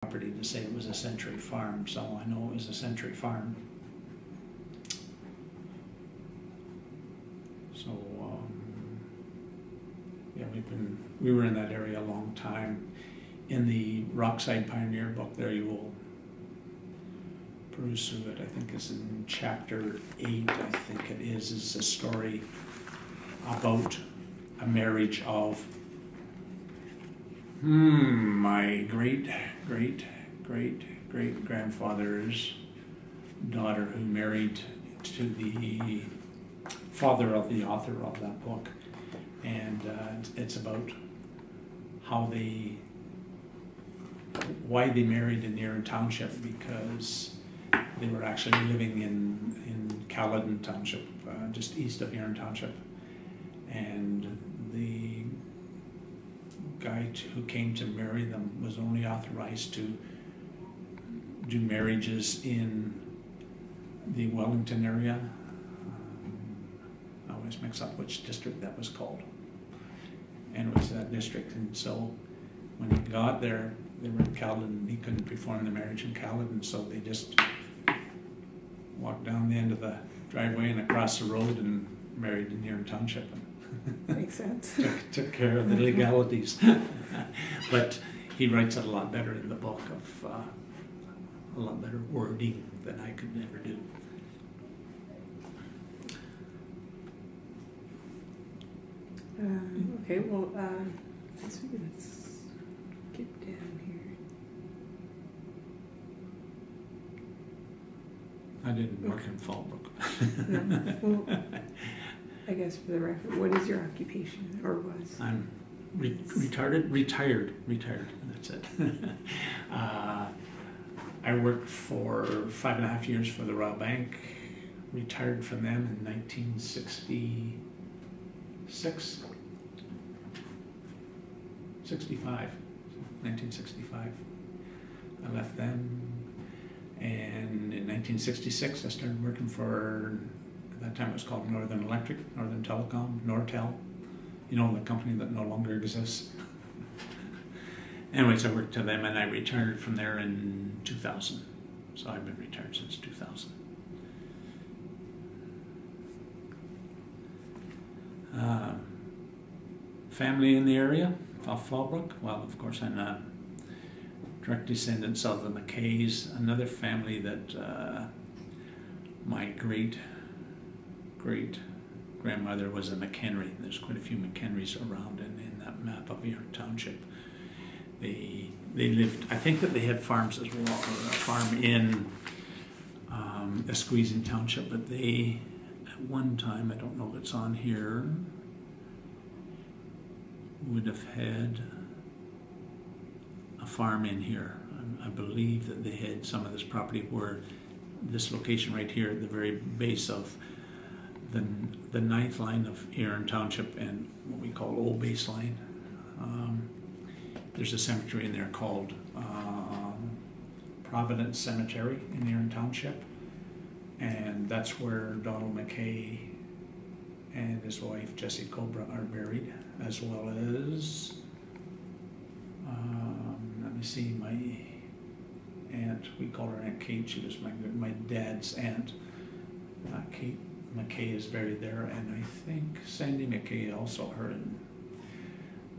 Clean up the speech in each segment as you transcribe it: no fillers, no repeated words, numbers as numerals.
property to say it was a Century Farm, so I know it was a Century Farm. So, yeah, we were in that area a long time. In the Rockside Pioneer book there, you will peruse through it. I think it's in chapter 8, I think it is a story about a marriage of my great-great-great-great-grandfather's daughter, who married to the father of the author of that book. And it's about why they married in Erin Township, because they were actually living in Caledon Township, just east of Erin Township. And the guy who came to marry them was only authorized to do marriages in the Wellington area. I always mix up which district that was called. And it was that district. And so when he got there, they were in Caledon, and he couldn't perform the marriage in Caledon, so they just walked down the end of the driveway and across the road and married in Erin Township. Makes sense. took care of the legalities. But he writes it a lot better in the book, of a lot better wording than I could never do. Okay, well, let's get down here. I didn't work in Fallbrook. No. Well, I guess for the record, what is your occupation, or was? I'm retired, that's it. I worked for 5.5 years for the Royal Bank, retired from them in 1965. I left them, and in 1966 I started working for, at that time it was called Northern Electric, Northern Telecom, Nortel, you know, the company that no longer exists. Anyways, I worked to them and I retired from there in 2000. So I've been retired since 2000. Family in the area of Fallbrook? Well, of course, I'm a direct descendants of the McKays, another family that my great-grandmother was a McHenry. There's quite a few McHenrys around in that map of Erin Township. They lived, I think that they had farms as well, or a farm in Esqueezing Township, but they, at one time, I don't know if it's on here, would have had a farm in here. I believe that they had some of this property where this location right here at the very base of the 9th line of Erin Township and what we call Old Baseline. There's a cemetery in there called Providence Cemetery in Erin Township, and that's where Donald McKay and his wife Jessie Cobra are buried, as well as let me see, my aunt, we call her Aunt Kate, she was my dad's aunt. Kate McKay is buried there, and I think Sandy McKay also, her and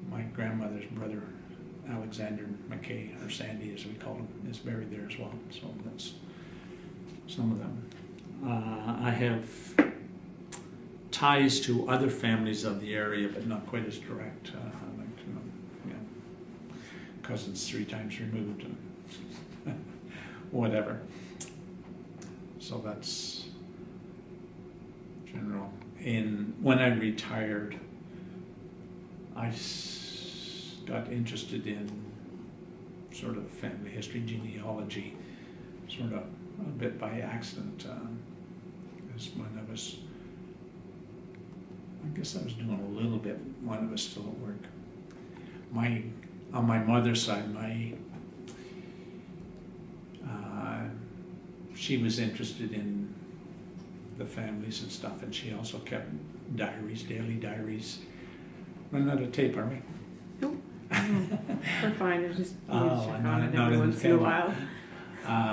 my grandmother's brother Alexander McKay, or Sandy as we call him, is buried there as well. So that's some of them. I have ties to other families of the area, but not quite as direct. Like, cousins 3 times removed and whatever. So that's general. When I retired, I got interested in sort of family history, genealogy, sort of a bit by accident. As when I guess I was doing a little bit when I was still at work. On my mother's side, she was interested in the families and stuff, and she also kept diaries, daily diaries. Running out of tape, are we? Nope. We're fine. I just Oh, need to check not- on it not every in once in a family. while.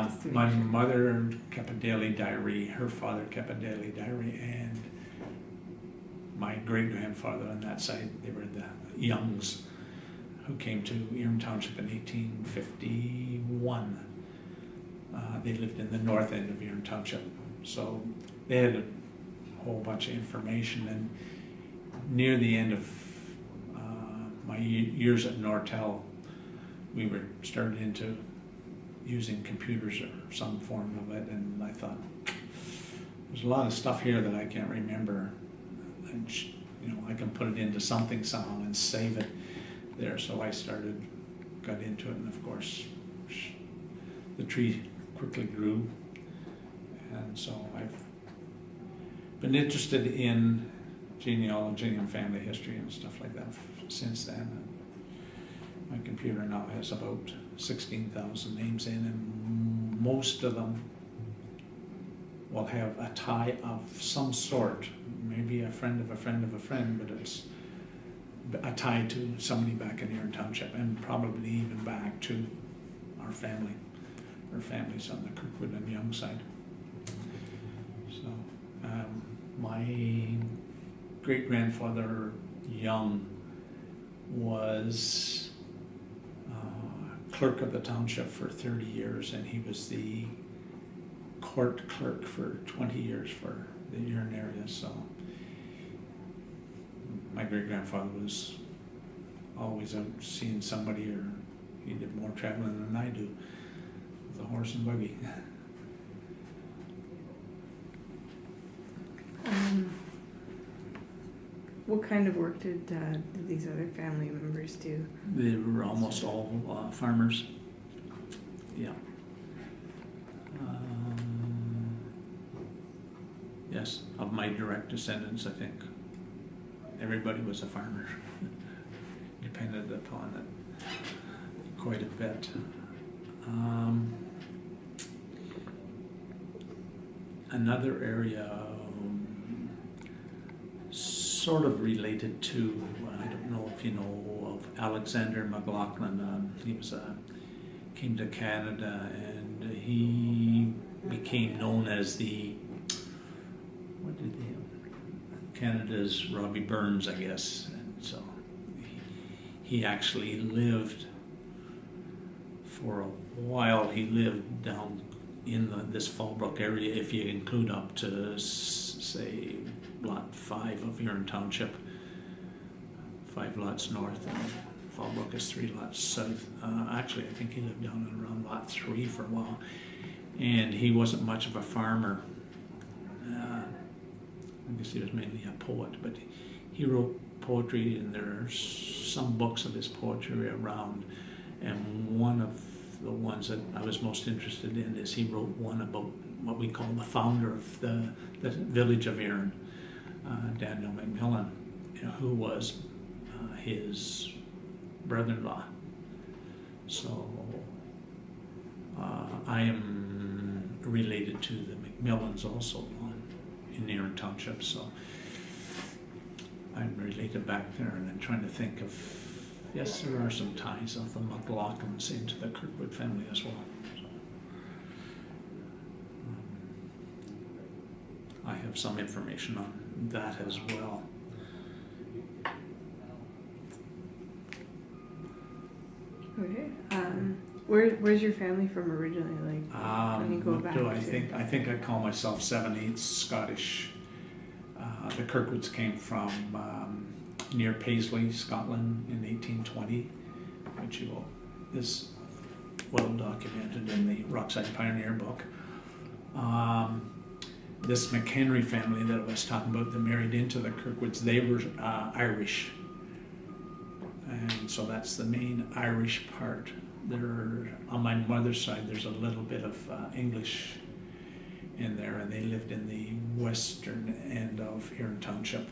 Just to make My sure. mother kept a daily diary, her father kept a daily diary, and my great-grandfather on that side, they were the Youngs, who came to Erin Township in 1851. They lived in the north end of Erin Township, so they had a whole bunch of information. And near the end of my years at Nortel, we were started into using computers or some form of it, and I thought, there's a lot of stuff here that I can't remember, and I can put it into something somehow and save it there. So I got into it, and of course, the tree quickly grew, and so I've been interested in genealogy and family history and stuff like that since then. And my computer now has about 16,000 names in, and most of them will have a tie of some sort, maybe a friend of a friend of a friend, but it's a tie to somebody back in Erin Township, and probably even back to our family, or families on the Kirkwood and Young side. So my great-grandfather Young was clerk of the township for 30 years, and he was the court clerk for 20 years for the Erin area. So my great-grandfather was always out seeing somebody, or he did more traveling than I do with a horse and buggy. What kind of work did these other family members do? They were almost all farmers. Yeah. Yes, of my direct descendants, I think everybody was a farmer. Depended upon it quite a bit. Another area sort of related to, I don't know if you know of Alexander McLaughlin. He was came to Canada, and he became known as Canada's Robbie Burns, I guess. And so he actually lived for a while. He lived down in this Fallbrook area, if you include up to, say, lot 5 of Erin Township, 5 lots north, and Fallbrook is 3 lots south. Actually, I think he lived down around lot 3 for a while, and he wasn't much of a farmer. I guess he was mainly a poet, but he wrote poetry, and there's some books of his poetry around, and one of the ones that I was most interested in is he wrote one about what we call the founder of the village of Erin, Daniel McMillan, who was his brother-in-law. So I am related to the McMillans also in Erin Township, so I'm related back there, and I'm trying to think of, yes, there are some ties of the McLaughlins into the Kirkwood family as well. I have some information on that as well. Okay. Where's your family from originally? Like, when you go What back do to... I think? I think I call myself 7/8 Scottish. The Kirkwoods came from near Paisley, Scotland in 1820, which is well documented in the Rockside Pioneer book. This McHenry family that I was talking about that married into the Kirkwoods, they were Irish. And so that's the main Irish part. On my mother's side, there's a little bit of English in there, and they lived in the western end of Erin Township,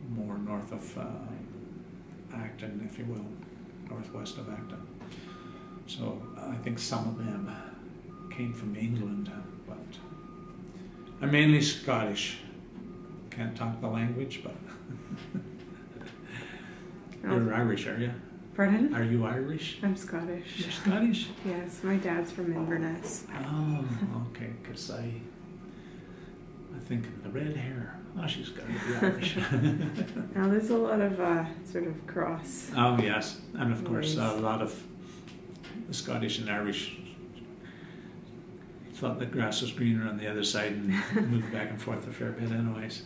more north of Acton, if you will, northwest of Acton. So I think some of them came from England, but I'm mainly Scottish. Can't talk the language, but you're Irish, are you? Pardon? Are you Irish? I'm Scottish. You're Scottish? Yes, my dad's from Inverness. Oh, okay, because I think of the red hair. Oh, she's got to be Irish. Now there's a lot of sort of cross. Oh, yes. And of course, Ways. a lot of the Scottish and Irish thought the grass was greener on the other side and moved back and forth a fair bit anyways.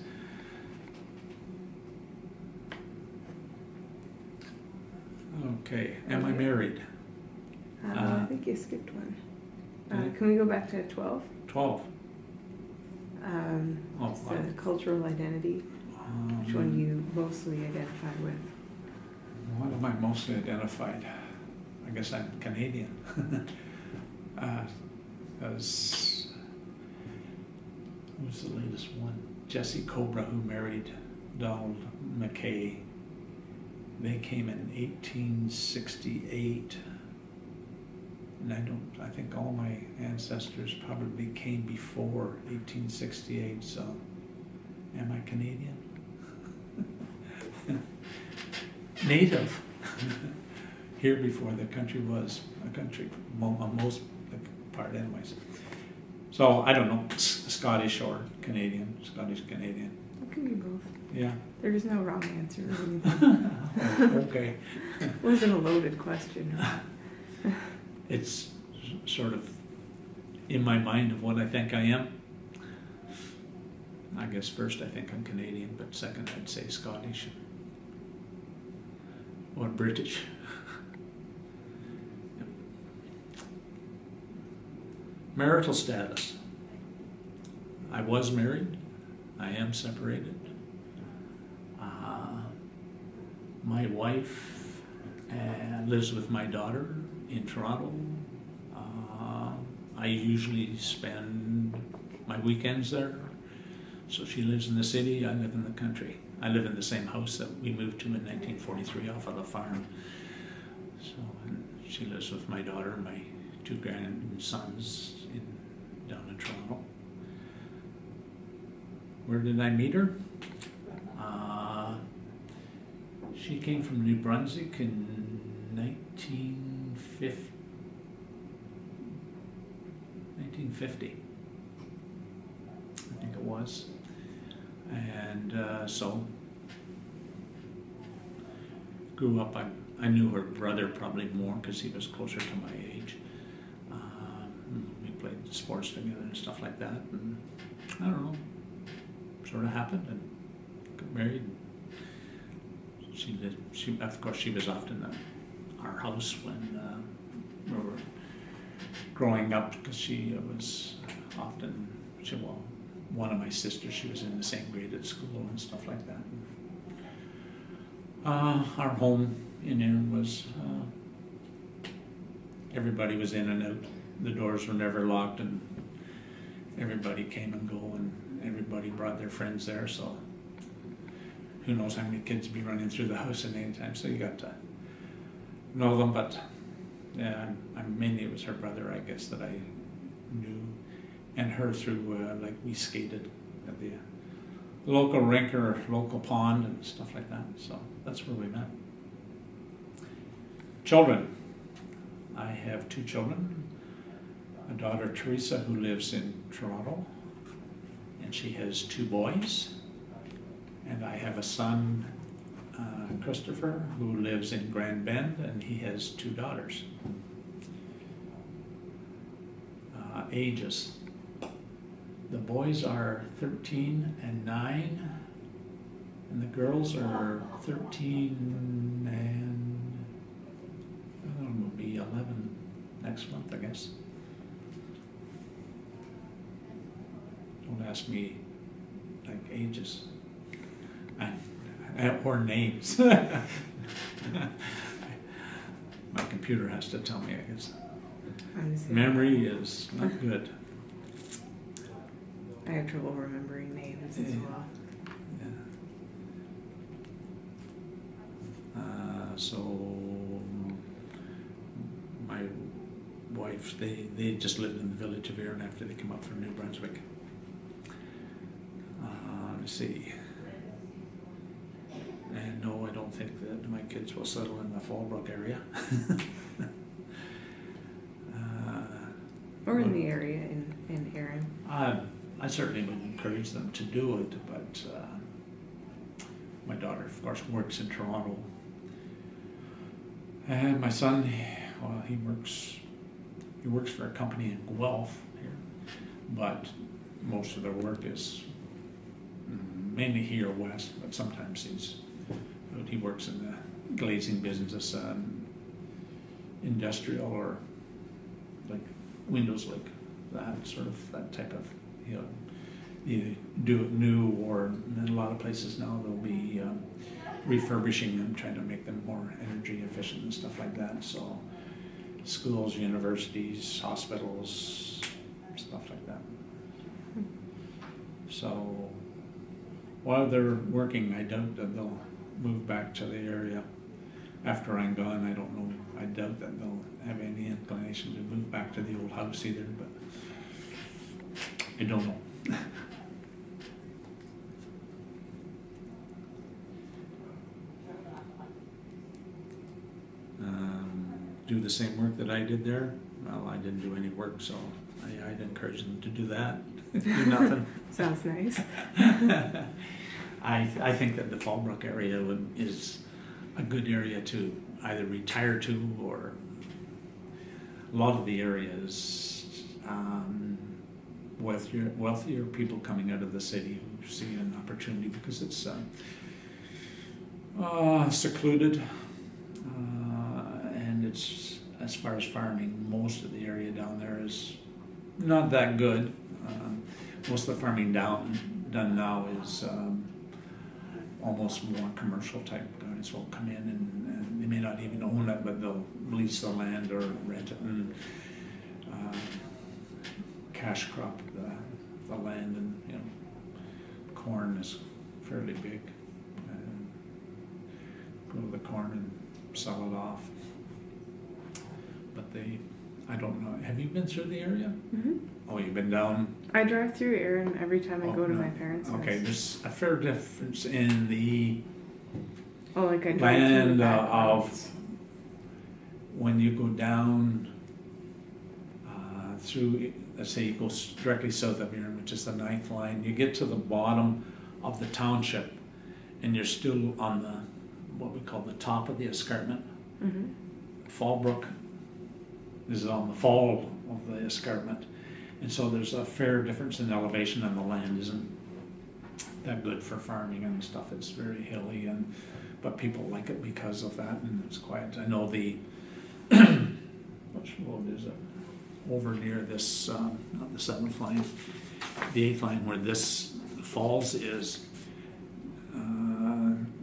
Okay, am I married? I think you skipped one. Can we go back to 12? 12. It's the cultural identity. Which one do you mostly identify with? What am I mostly identified? I guess I'm Canadian. Who's the latest one? Jessie Cobra, who married Donald McKay. They came in 1868. And I think all my ancestors probably came before 1868, so am I Canadian? Native. Here before the country was a country, on most part anyways. So I don't know, Scottish or Canadian, Scottish Canadian. It can be both. Yeah. There is no wrong answer or anything. Okay. It wasn't a loaded question. It's sort of in my mind of what I think I am. I guess first I think I'm Canadian, but second I'd say Scottish or British. Marital status. I was married. I am separated. My wife lives with my daughter in Toronto. I usually spend my weekends there. So she lives in the city, I live in the country. I live in the same house that we moved to in 1943 off of the farm. So and she lives with my daughter and my two grandsons down in Toronto. Where did I meet her? She came from New Brunswick in 1950. I think it was. And so grew up, I knew her brother probably more because he was closer to my age. We played sports together and stuff like that, and I don't know, sort of happened and got married. Of course she was often at our house when we were growing up, because she was often, one of my sisters, she was in the same grade at school and stuff like that. Our home in Erin was, everybody was in and out. The doors were never locked and everybody came and go and everybody brought their friends there, so who knows how many kids be running through the house at any time, so you got to know them. But yeah, mainly it was her brother, I guess, that I knew, and her through, like we skated at the local rink or local pond and stuff like that, so that's where we met. Children. I have two children. A daughter, Teresa, who lives in Toronto, and she has two boys. And I have a son, Christopher, who lives in Grand Bend, and he has two daughters. Ages. The boys are 13 and 9, and the girls are 13 and, I don't know, will be 11 next month, I guess. Don't ask me, like, ages. Or names. My computer has to tell me, I guess. Memory is not good. I have trouble remembering names as well. Yeah. So my wife, they just lived in the village of Erin after they came up from New Brunswick. Let's see. And no, I don't don't think that my kids will settle in the Fallbrook area. Or in the area in Erin. I certainly would encourage them to do it, but my daughter, of course, works in Toronto. And my son, well, he works for a company in Guelph here, but most of their work is mainly here west, but sometimes he works in the glazing business, industrial, or like windows, like that type of, either do it new, or in a lot of places now they'll be refurbishing them, trying to make them more energy efficient and stuff like that. So schools, universities, hospitals, stuff like that. So while they're working, I doubt that they'll move back to the area after I'm gone. I don't know. I doubt that they'll have any inclination to move back to the old house either, but I don't know. Do the same work that I did there. Well, I didn't do any work, so I'd encourage them to do that. Do nothing. Sounds nice. I think that the Fallbrook area is a good area to either retire to, or a lot of the areas wealthier people coming out of the city who see an opportunity because it's secluded, and it's, as far as farming, most of the area down there is not that good. Most of the farming done now is almost more commercial type. Guys will come in and they may not even own it, but they'll lease the land or rent it and cash crop the land, and corn is fairly big. Grow the corn and sell it off. But I don't know. Have you been through the area? Mm-hmm. Oh, you've been down? I drive through Erin every time I go to my parents' house. Okay, there's a fair difference in the like I drive land through of when you go down through, let's say you go directly south of Erin, which is the 9th line, you get to the bottom of the township and you're still on what we call the top of the escarpment. Mm-hmm. Fallbrook is on the fall of the escarpment, and so there's a fair difference in elevation, and the land isn't that good for farming and stuff. It's very hilly, but people like it because of that, and it's quiet. I know the which road is it? Over near this, not the 7th line, the 8th line, where this falls is.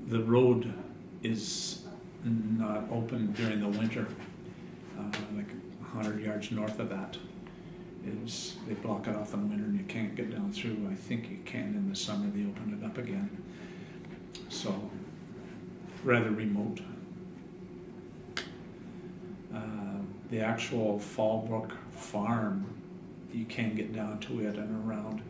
The road is not open during the winter. Like 100 yards north of that they block it off in the winter and you can't get down through. I think you can in the summer. They open it up again. So rather remote. The actual Fallbrook farm, you can get down to it and around